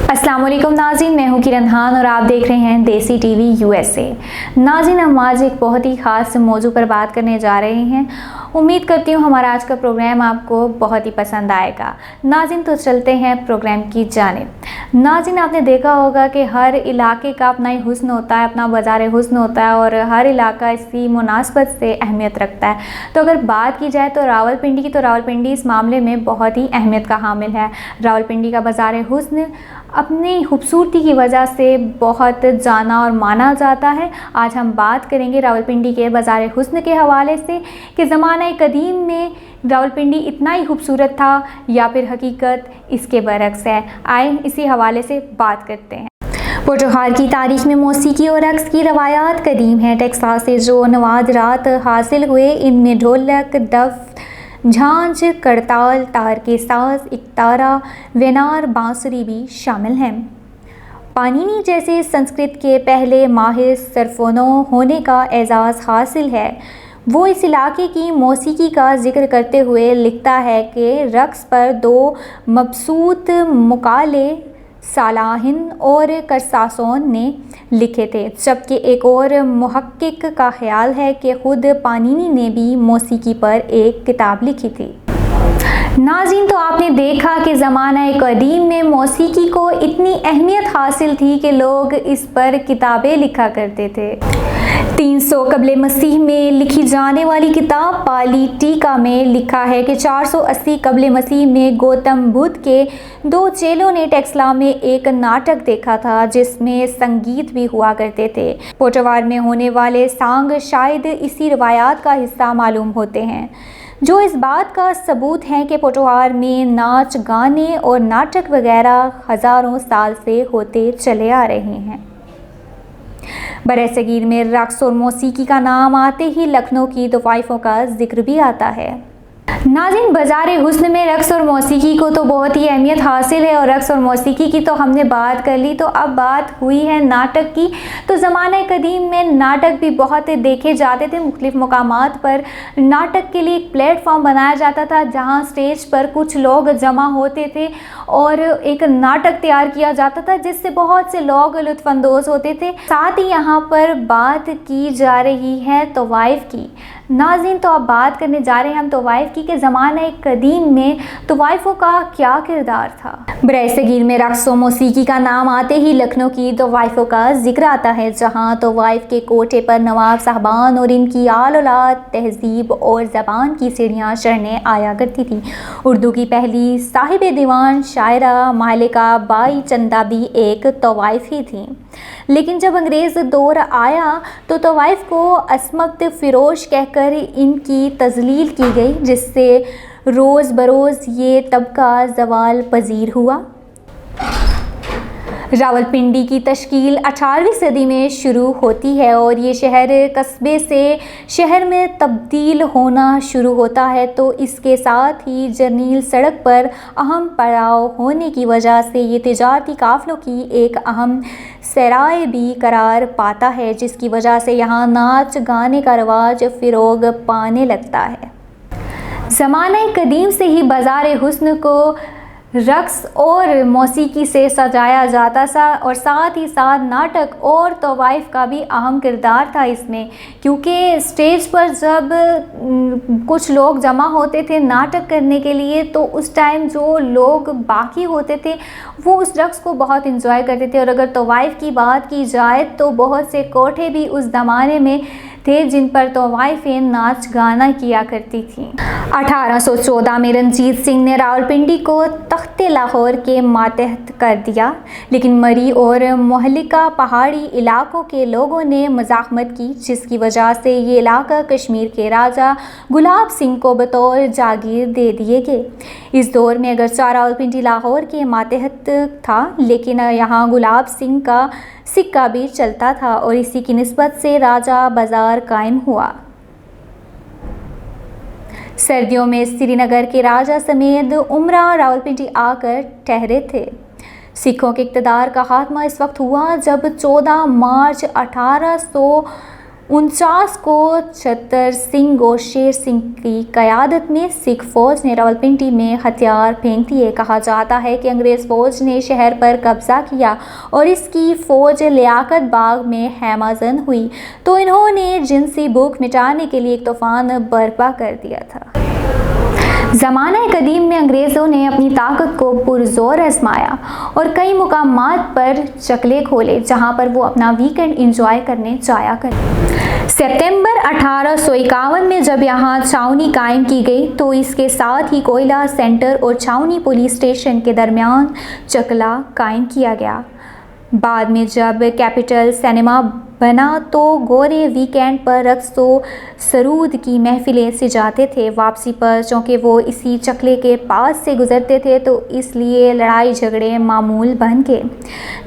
अस्सलाम वालेकुम नाज़रीन, मैं हूँ किरण खान और आप देख रहे हैं देसी टीवी यूएसए। नाज़रीन, हम आज एक बहुत ही ख़ास मौजू पर बात करने जा रहे हैं। उम्मीद करती हूँ हमारा आज का प्रोग्राम आपको बहुत ही पसंद आएगा। नाज़रीन, तो चलते हैं प्रोग्राम की जानिब। नाज़रीन, आपने देखा होगा कि हर इलाके का अपना ही हुस्न होता है, अपना बाज़ार हुस्न होता है और हर इलाका इसकी मुनासबत से अहमियत रखता है। तो अगर बात की जाए तो रावलपिंडी की, तो रावलपिंडी इस मामले में बहुत ही अहमियत का हामिल है। रावलपिंडी का बाज़ार हुस्न अपनी खूबसूरती की वजह से बहुत जाना और माना जाता है। आज हम बात करेंगे रावलपिंडी के बाज़ार हुस्न के हवाले से कि ज़माना कदीम में रावलपिंडी इतना ही खूबसूरत था या फिर हकीकत इसके बरक्स है। आए इसी हवाले से बात करते हैं। पोठोहार की तारीख में मौसीकी और रक्स की रवायात कदीम हैं। टेक्सास से जो नवादरात हासिल हुए, इनमें ढोलक, दफ, झांझ, करताल, तार के साज, इकतारा, वेनार, बांसुरी भी शामिल हैं। पानीनी जैसे संस्कृत के पहले माहिर सरफनो होने का एजाज़ हासिल है। वो इस इलाके की मौसीकी का जिक्र करते हुए लिखता है कि रक्स पर दो मबसूत मुकाले सालाहिन और करसासोन ने लिखे थे, जबकि एक और मुहक्किक का ख्याल है कि खुद पानीनी ने भी मौसीकी पर एक किताब लिखी थी। नाज़रीन, तो आपने देखा कि ज़माना कदीम में मौसीकी को इतनी अहमियत हासिल थी कि लोग इस पर किताबें लिखा करते थे। 300 कबले मसीह में लिखी जाने वाली किताब पाली टीका में लिखा है कि 480 कबले मसीह में गौतम बुद्ध के दो चेलों ने टेक्सला में एक नाटक देखा था जिसमें संगीत भी हुआ करते थे। पोठोहार में होने वाले सांग शायद इसी रवायात का हिस्सा मालूम होते हैं, जो इस बात का सबूत है कि पोठोहार में नाच, गाने और नाटक वगैरह हज़ारों साल से होते चले आ रहे हैं। बरसगीर में रक्स और मौसीकी का नाम आते ही लखनऊ की तवाइफों का जिक्र भी आता है। नाज़रीन, बाज़ार हुस्न में रक्स और मौसीकी को तो बहुत ही अहमियत हासिल है और रक्स और मौसीकी की तो हमने बात कर ली। तो अब बात हुई है नाटक की। तो ज़माना कदीम में नाटक भी बहुत देखे जाते थे। मुख्तलिफ मकामात पर नाटक के लिए एक प्लेटफॉर्म बनाया जाता था जहां स्टेज पर कुछ लोग जमा होते थे और एक नाटक तैयार किया जाता था जिससे बहुत से लोग लुत्फ़अंदोज़ होते थे। साथ ही यहाँ पर बात की जा रही है तवाइफ की। नाज़रीन, तो अब बात करने जा रहे हैं हम तवाइफ की कि ज़माना कदीम में तवाइफों का क्या किरदार था। बरसगीर में रक्स और मौसीकी का नाम आते ही लखनऊ की तवाइफों का जिक्र आता है, जहां तवाइफ के कोठे पर नवाब साहबान और इनकी आल औलाद तहजीब और ज़बान की सीढ़ियाँ चढ़ने आया करती थी। उर्दू की पहली साहिब दीवान शायरा मालिका बाई चंदा भी एक तवाइफ ही थी, लेकिन जब अंग्रेज़ दौर आया तो तवाइफ को असमत फ़िरोश कहकर इनकी तज़लील की गई, जिससे रोज़ बरोज़ ये तबका ज़वाल पजीर हुआ। रावलपिंडी की तश्कील 18वीं सदी में शुरू होती है और ये शहर कस्बे से शहर में तब्दील होना शुरू होता है। तो इसके साथ ही जर्नील सड़क पर अहम पड़ाव होने की वजह से ये तिजारती काफ़िलों की एक अहम सराय भी करार पाता है, जिसकी वजह से यहाँ नाच गाने का रवाज फ़िरोग पाने लगता है। ज़माना कदीम से ही बाज़ार हुस्न को रक्स और मौसीकी से सजाया जाता था और साथ ही साथ नाटक और तवाइफ का भी अहम किरदार था इसमें, क्योंकि स्टेज पर जब कुछ लोग जमा होते थे नाटक करने के लिए तो उस टाइम जो लोग बाकी होते थे वो उस रक्स को बहुत इंजॉय करते थे। और अगर तवाइफ की बात की जाए तो बहुत से कोठे भी उस ज़माने में थे जिन पर तवाइफें नाच गाना किया करती थीं। 1814 में रंजीत सिंह ने रावलपिंडी को तख्ते लाहौर के मातहत कर दिया, लेकिन मरी और मोहलिका पहाड़ी इलाकों के लोगों ने मज़ाहमत की, जिसकी वजह से ये इलाका कश्मीर के राजा गुलाब सिंह को बतौर जागीर दे दिए गए। इस दौर में अगरचे रावलपिंडी लाहौर के मातहत था, लेकिन यहाँ गुलाब सिंह का सिक्का भी चलता था और इसी की निस्बत से राजा बाज़ार कायम हुआ। सर्दियों में श्रीनगर के राजा समेत उमरा रावलपिंडी आकर ठहरे थे। सिखों के इक़्तिदार का खात्मा इस वक्त हुआ जब 14 मार्च 1800 49 को छतर सिंह और शेर सिंह की क़यादत में सिख फ़ौज ने रावलपिंडी में हथियार फेंक दिए। कहा जाता है कि अंग्रेज़ फ़ौज ने शहर पर कब्ज़ा किया और इसकी फ़ौज लियाकत बाग में हैमाजन हुई तो इन्होंने जिनसी भूख मिटाने के लिए एक तूफ़ान बर्पा कर दिया था। ज़माना कदीम में अंग्रेज़ों ने अपनी ताकत को पुरज़ोर आजमाया और कई मुकामात पर चकले खोले जहां पर वो अपना वीकेंड इंजॉय करने जाया करते। सितंबर 1851 में जब यहाँ छावनी कायम की गई तो इसके साथ ही कोयला सेंटर और छावनी पुलिस स्टेशन के दरमियान चकला कायम किया गया। बाद में जब कैपिटल सिनेमा बना तो गोरे वीकेंड पर रक्स व सरूद की महफिलें सजाते थे। वापसी पर चूँकि वो इसी चकले के पास से गुजरते थे तो इसलिए लड़ाई झगड़े मामूल बन गए,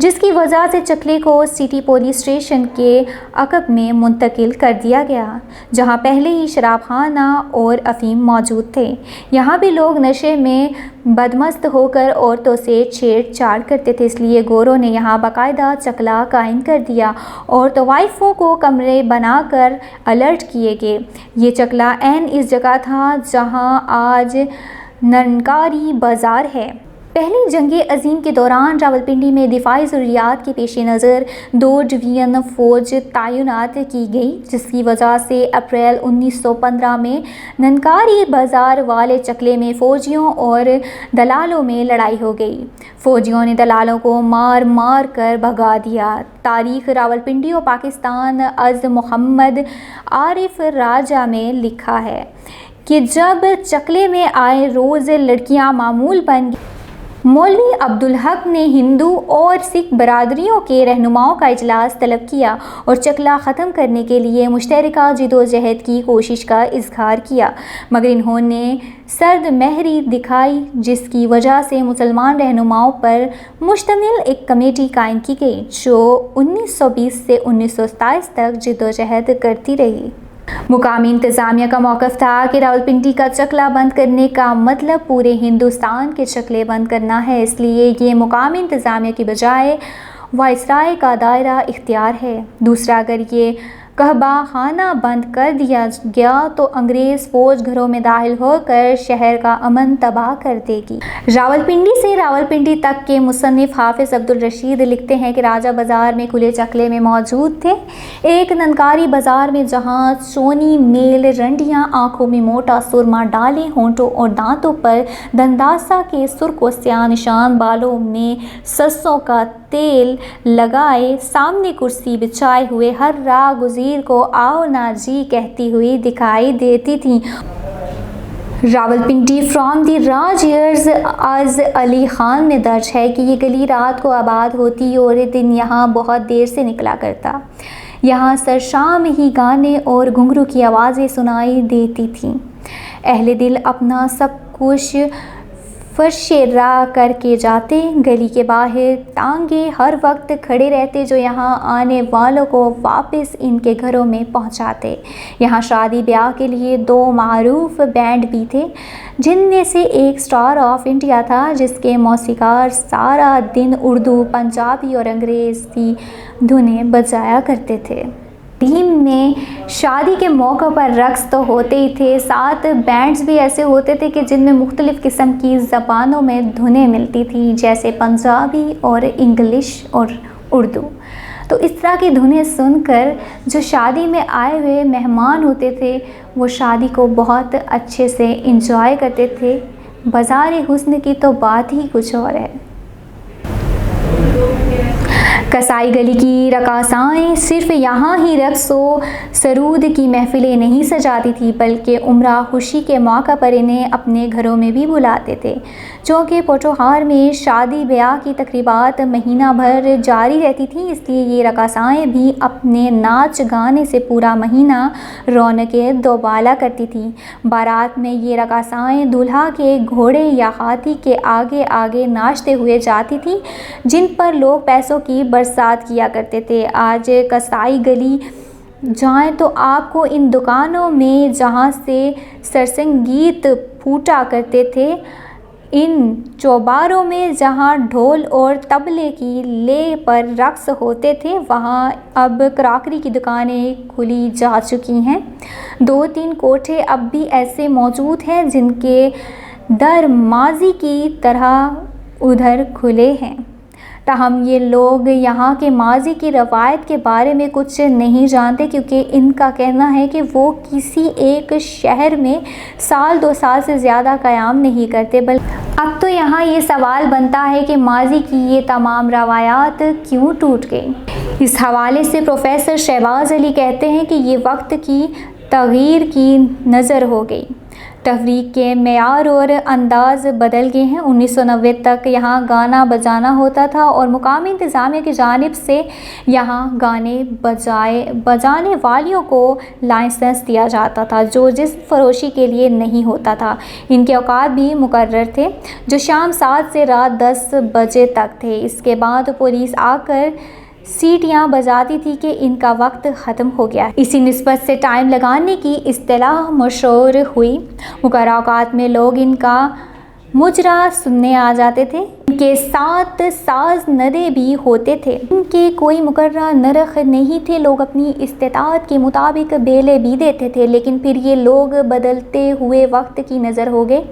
जिसकी वजह से चकले को सिटी पुलिस स्टेशन के अकब में मुंतकिल कर दिया गया, जहां पहले ही शराबखाना और अफीम मौजूद थे। यहाँ भी लोग नशे में बदमस्त होकर औरतों से छेड़छाड़ करते थे, इसलिए गोरों ने यहाँ बाकायदा चकला कायम कर दिया और तवाइफों को कमरे बनाकर अलर्ट किए गए। ये चकला ऐन इस जगह था जहाँ आज ननकारी बाज़ार है। पहली जंग अज़ीम के दौरान रावलपिंडी में दिफाई ज़रूरियात के पेश नज़र 2 डिवीज़न फ़ौज तैनात की गई, जिसकी वजह से अप्रैल 1915 में ननकारी बाज़ार वाले चकले में फ़ौजियों और दलालों में लड़ाई हो गई। फ़ौजियों ने दलालों को मार मार कर भगा दिया। तारीख़ रावलपिंडी और पाकिस्तान अज़ मोहम्मद आरिफ राजा में लिखा है कि जब चकले में आए रोज़ लड़कियां मामूल बन गई, मौलवी अब्दुल हक ने हिंदू और सिख बरादरियों के रहनुमाओं का इजलास तलब किया और चकला ख़त्म करने के लिए मुश्तरका जिदोजहद की कोशिश का इजहार किया, मगर इन्होंने सर्द महरी दिखाई, जिसकी वजह से मुसलमान रहनुमाओं पर मुश्तमिल एक कमेटी कायम की गई जो 1920 से 1927 तक जिदोजहद करती रही। मुकामी इंतज़ामिया का मौक़िफ़ था कि रावलपिंडी का चकला बंद करने का मतलब पूरे हिंदुस्तान के चकले बंद करना है, इसलिए ये मुकामी इंतज़ामिया की बजाय वाइसराय का दायरा इख्तियार है। दूसरा, अगर ये कहबा खाना बंद कर दिया गया तो अंग्रेज़ फ़ौज घरों में दाखिल होकर शहर का अमन तबाह कर देगी। रावलपिंडी से रावलपिंडी तक के मुसन्निफ़ हाफिज़ अब्दुल रशीद लिखते हैं कि राजा बाज़ार में खुले चकले में मौजूद थे। एक ननकारी बाज़ार में जहाँ सोनी मेल रंडियाँ आँखों में मोटा सुरमा डाले, होंठों और दांतों पर दंदासा के सुर्ख व स्याह निशान, बालों में सरसों का तेल लगाए, सामने कुर्सी बिछाए हुए हर राह गुज़ीर को आओ ना जी कहती हुई दिखाई देती थी। Rawalpindi from the Raj years अज़ अली ख़ान में दर्ज है कि ये गली रात को आबाद होती और दिन यहाँ बहुत देर से निकला करता। यहाँ सरशाम ही गाने और घुंघरू की आवाज़ें सुनाई देती थीं। अहले दिल अपना सब कुछ फर्शे राह करके जाते, गली के बाहर तांगे हर वक्त खड़े रहते जो यहाँ आने वालों को वापस इनके घरों में पहुँचाते। यहाँ शादी ब्याह के लिए 2 मारूफ बैंड भी थे, जिनमें से एक स्टार ऑफ इंडिया था जिसके मौसीकार सारा दिन उर्दू, पंजाबी और अंग्रेज़ी धुनें बजाया करते थे। टीम में शादी के मौक़े पर रक्स तो होते ही थे, साथ बैंड्स भी ऐसे होते थे कि जिनमें मुख्तलिफ़ किस्म की ज़बानों में धुनें मिलती थी, जैसे पंजाबी और इंग्लिश और उर्दू। तो इस तरह की धुनें सुनकर जो शादी में आए हुए मेहमान होते थे वो शादी को बहुत अच्छे से इंजॉय करते थे। बाज़ार हुस्न की तो बात ही कुछ और है। कसाई गली की रकासाएँ सिर्फ़ यहाँ ही रक्स व सरूद की महफ़िलें नहीं सजाती थी, बल्कि उम्रा खुशी के मौक़े पर इन्हें अपने घरों में भी बुलाते थे। चूँकि पोठोहार में शादी ब्याह की तकरीबात महीना भर जारी रहती थी, इसलिए ये रकासाएँ भी अपने नाच गाने से पूरा महीना रौनकें दोबाला करती थी। बारात में ये रकासाएँ दूल्हा के घोड़े या हाथी के आगे आगे नाचते हुए जाती थी, जिन पर लोग पैसों की बरसात किया करते थे। आज कसाई गली जाएं तो आपको इन दुकानों में जहां से सरसंगीत फूटा करते थे ان چوباروں میں جہاں ڈھول اور طبلے کی لے پر رقص ہوتے تھے وہاں اب کراکری کی دکانیں کھلی جا چکی ہیں۔ 2-3 کوٹھے اب بھی ایسے موجود ہیں جن کے در ماضی کی طرح ادھر کھلے ہیں، تاہم یہ لوگ یہاں کے ماضی کی روایت کے بارے میں کچھ نہیں جانتے، کیونکہ ان کا کہنا ہے کہ وہ کسی ایک شہر میں 1-2 سال سے زیادہ قیام نہیں کرتے، بلکہ اب تو یہاں یہ سوال بنتا ہے کہ ماضی کی یہ تمام روایات کیوں ٹوٹ گئیں۔ اس حوالے سے پروفیسر شہباز علی کہتے ہیں کہ یہ وقت کی تغیر کی نظر ہو گئی، تفریح کے معیار اور انداز بدل گئے ہیں۔ 1990 تک یہاں گانا بجانا ہوتا تھا اور مقامی انتظامیہ کی جانب سے یہاں گانے بجانے والیوں کو لائسنس دیا جاتا تھا، جو جسم فروشی کے لیے نہیں ہوتا تھا۔ ان کے اوقات بھی مقرر تھے، جو شام 7 سے رات 10 بجے تک تھے۔ اس کے بعد پولیس آ کر سیٹیاں بجاتی تھی کہ ان کا وقت ختم ہو گیا ہے۔ اسی نسبت سے ٹائم لگانے کی اصطلاح مشہور ہوئی۔ مقررہ اوقات میں لوگ ان کا مجرا سننے آ جاتے تھے۔ ان کے ساتھ ساز ندے بھی ہوتے تھے۔ ان کے کوئی مقررہ نرخ نہیں تھے، لوگ اپنی استطاعت کے مطابق بیلے بھی دیتے تھے، لیکن پھر یہ لوگ بدلتے ہوئے وقت کی نظر ہو گئے۔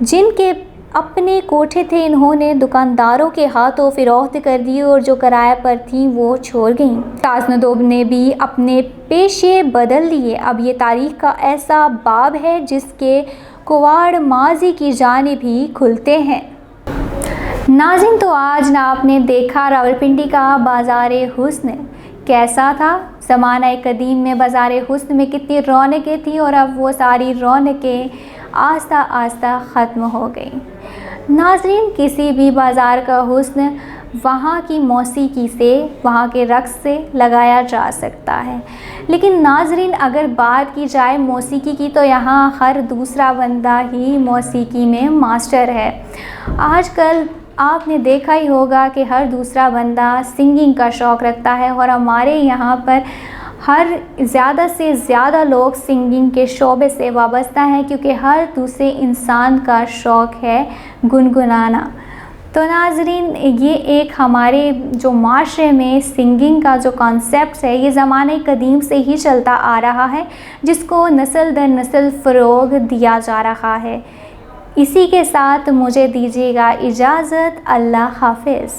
جن کے اپنے کوٹھے تھے انہوں نے دکانداروں کے ہاتھوں فروخت کر دیے اور جو کرائے پر تھیں وہ چھوڑ گئیں۔ ساز ندوب نے بھی اپنے پیشے بدل دیے۔ اب یہ تاریخ کا ایسا باب ہے جس کے کواڑ ماضی کی جانب ہی کھلتے ہیں۔ ناظرین، تو آج آپ نے دیکھا راولپنڈی کا بازار حسن کیسا تھا۔ زمانہ قدیم میں بازار حسن میں کتنی رونقیں تھیں اور اب وہ ساری رونقیں آہستہ آہستہ ختم ہو گئی۔ ناظرین، کسی بھی بازار کا حسن وہاں کی موسیقی سے، وہاں کے رقص سے لگایا جا سکتا ہے، لیکن ناظرین اگر بات کی جائے موسیقی کی تو یہاں ہر دوسرا بندہ ہی موسیقی میں ماسٹر ہے۔ آج کل آپ نے دیکھا ہی ہوگا کہ ہر دوسرا بندہ سنگنگ کا شوق رکھتا ہے، اور ہمارے یہاں پر زیادہ سے زیادہ لوگ سنگنگ کے شعبے سے وابستہ ہیں، کیونکہ ہر دوسرے انسان کا شوق ہے گنگنانا۔ تو ناظرین، یہ ایک ہمارے جو معاشرے میں سنگنگ کا جو کانسیپٹ ہے یہ زمانہ قدیم سے ہی چلتا آ رہا ہے، جس کو نسل در نسل فروغ دیا جا رہا ہے۔ اسی کے ساتھ مجھے دیجیے گا اجازت۔ اللہ حافظ۔